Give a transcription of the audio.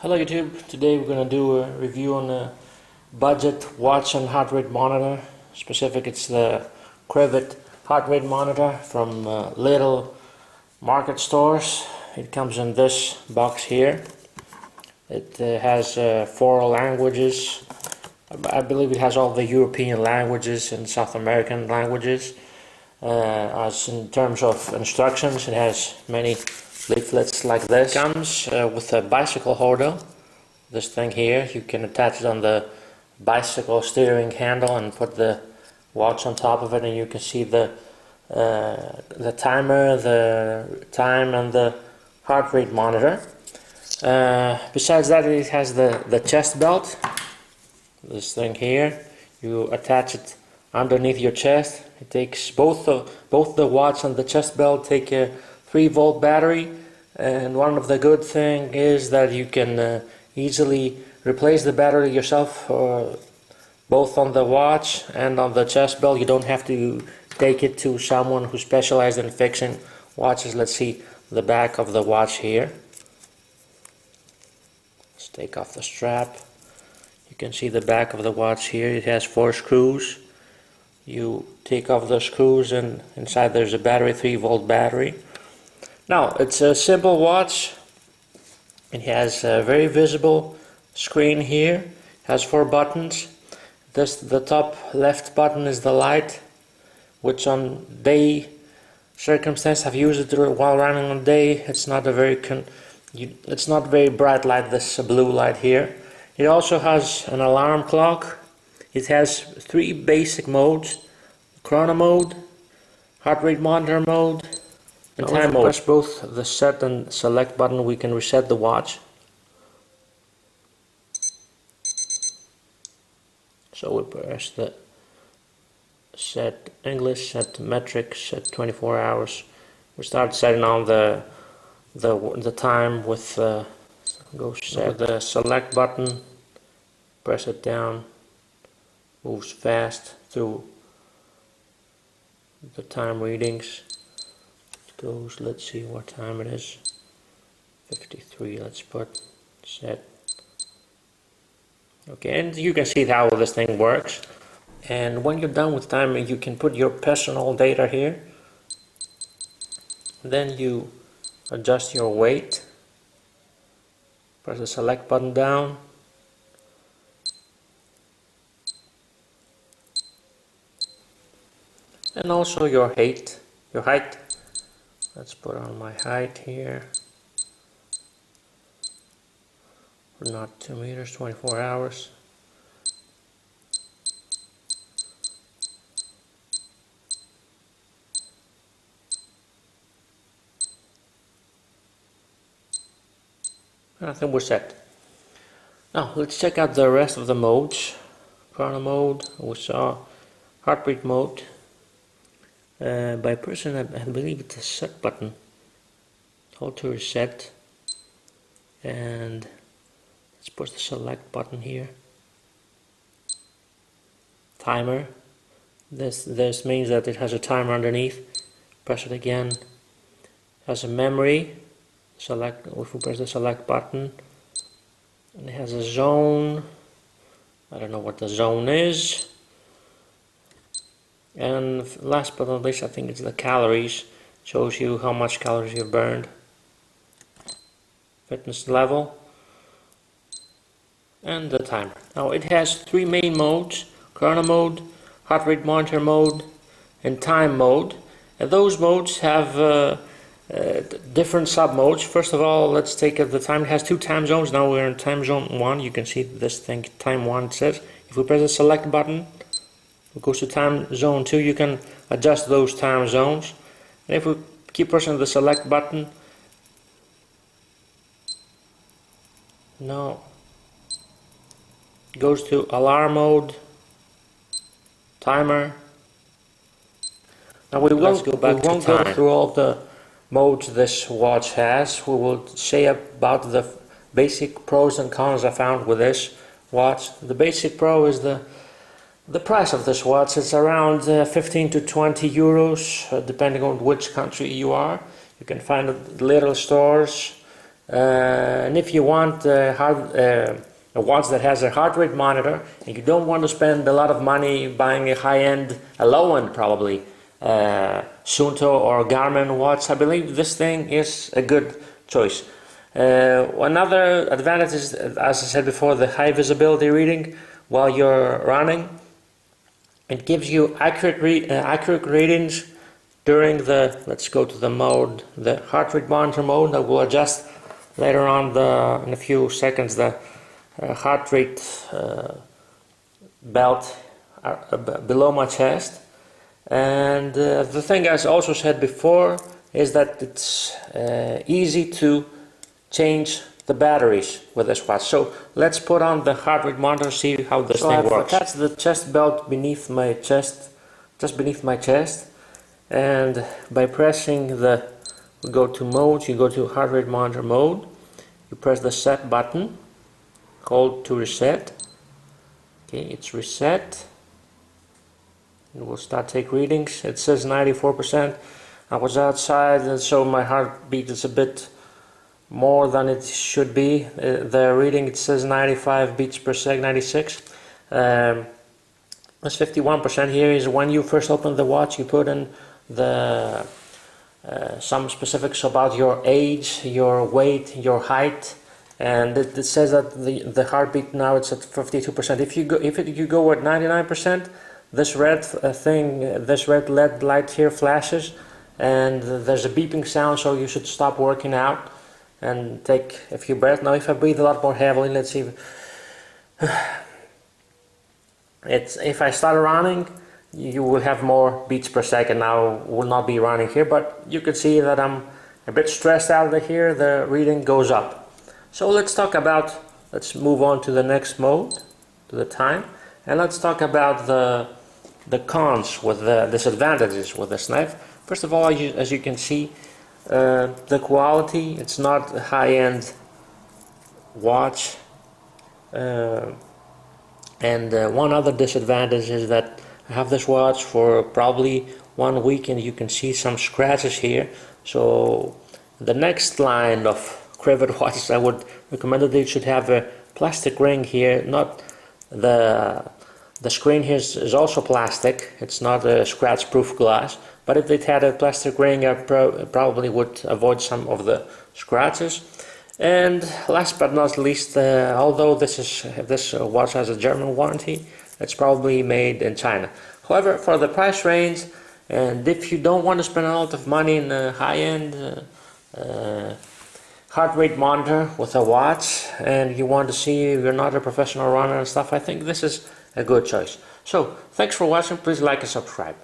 Hello YouTube, today we're going to do a review on a budget watch and heart rate monitor. Specific, it's the Crivit heart rate monitor from LIDL market stores. It comes in this box here. It has 4 languages. I believe it has all the European languages and South American languages. As in terms of instructions, it has many leaflets like this. It comes with a bicycle holder. This thing here, you can attach it on the bicycle steering handle and put the watch on top of it, and you can see the timer, the time, and the heart rate monitor. Besides that, it has the chest belt. This thing here, you attach it underneath your chest. It takes both the watch and the chest belt take a 3-volt battery, and one of the good thing is that you can easily replace the battery yourself, both on the watch and on the chest belt. You don't have to take it to someone who specializes in fixing watches. Let's see the back of the watch here. Let's take off the strap. You can see the back of the watch here. It has 4 screws. You take off the screws and inside there's a battery, 3-volt battery. Now, it's a simple watch. It has a very visible screen here. It has 4 buttons. The top left button is the light, which on day circumstance I've used it while running on day. It's not a very it's not very bright light, this blue light here. It also has an alarm clock. It has 3 basic modes: chrono mode, heart rate monitor mode, and time mode. Press both the set and select button, we can reset the watch. So we press the set English, set metric, set 24 hours. We start setting on the time with go set the select button, press it down, moves fast through the time readings. It goes, let's see what time it is, 53. Let's put set. Okay, and you can see how this thing works. And when you're done with timing, you can put your personal data here. Then you adjust your weight. Press the select button down. And also your height. Let's put on my height here. Not 2 meters, 24 hours. I think we're set. Now let's check out the rest of the modes. Chrono mode, we saw heart rate mode. By pressing, I believe it's a set button. Hold to reset. And let's push the select button here. Timer. This means that it has a timer underneath. Press it again. It has a memory. Select. If we press the select button, and it has a zone. I don't know what the zone is. And last but not least, I think it's the calories. Shows you how much calories you've burned. Fitness level. And the timer. Now it has 3 main modes: chrono mode, heart rate monitor mode, and time mode. And those modes have different sub modes. First of all, let's take the time. It has 2 time zones. Now we're in time zone 1. You can see this thing, time 1 it says. If we press the select button, it goes to time zone 2. You can adjust those time zones. And if we keep pressing the select button, now goes to alarm mode, timer. Now we won't go through all the modes this watch has. We will say about the basic pros and cons I found with this watch. The basic pro is the price of this watch. It's around 15 to 20 euros, depending on which country you are. You can find it at little stores. And if you want a watch that has a heart rate monitor and you don't want to spend a lot of money buying a low-end probably, Suunto or Garmin watch, I believe this thing is a good choice. Another advantage is, as I said before, the high visibility reading while you're running. It gives you accurate readings during let's go to the mode, the heart rate monitor mode. I will adjust later on in a few seconds the heart rate belt below my chest. And the thing I also said before is that it's easy to change the batteries with this watch. So let's put on the heart rate monitor, see how this thing works. Attach the chest belt beneath my chest, just beneath my chest, and by pressing we go to mode, you go to heart rate monitor mode, you press the set button, hold to reset. Okay, it's reset. It will start take readings. It says 94%. I was outside, and so my heartbeat is a bit more than it should be. The reading, it says 95 beats per second, 96. This 51% here is when you first open the watch, you put in the some specifics about your age, your weight, your height, and it says that the heartbeat now it's at 52%. If you go at 99%, this red this red LED light here flashes, and there's a beeping sound, so you should stop working out and take a few breaths. Now if I breathe a lot more heavily, let's see, if I start running, you will have more beats per second. Now will not be running here, but you can see that I'm a bit stressed out of here, the reading goes up. So let's move on to the next mode, to the time, and let's talk about the cons, with the disadvantages with this knife. First of all, as you can see, the quality, it's not a high-end watch, and one other disadvantage is that I have this watch for probably 1 week and you can see some scratches here. So the next line of Crivit watches, I would recommend that they should have a plastic ring here. Not the screen here is also plastic, it's not a scratch proof glass, but if it had a plastic ring, I probably would avoid some of the scratches. And last but not least, although this watch has a German warranty, it's probably made in China. However, for the price range, and if you don't want to spend a lot of money in a high-end heart rate monitor with a watch, and you want to see you're not a professional runner and stuff, I think this is a good choice. So, thanks for watching. Please like and subscribe.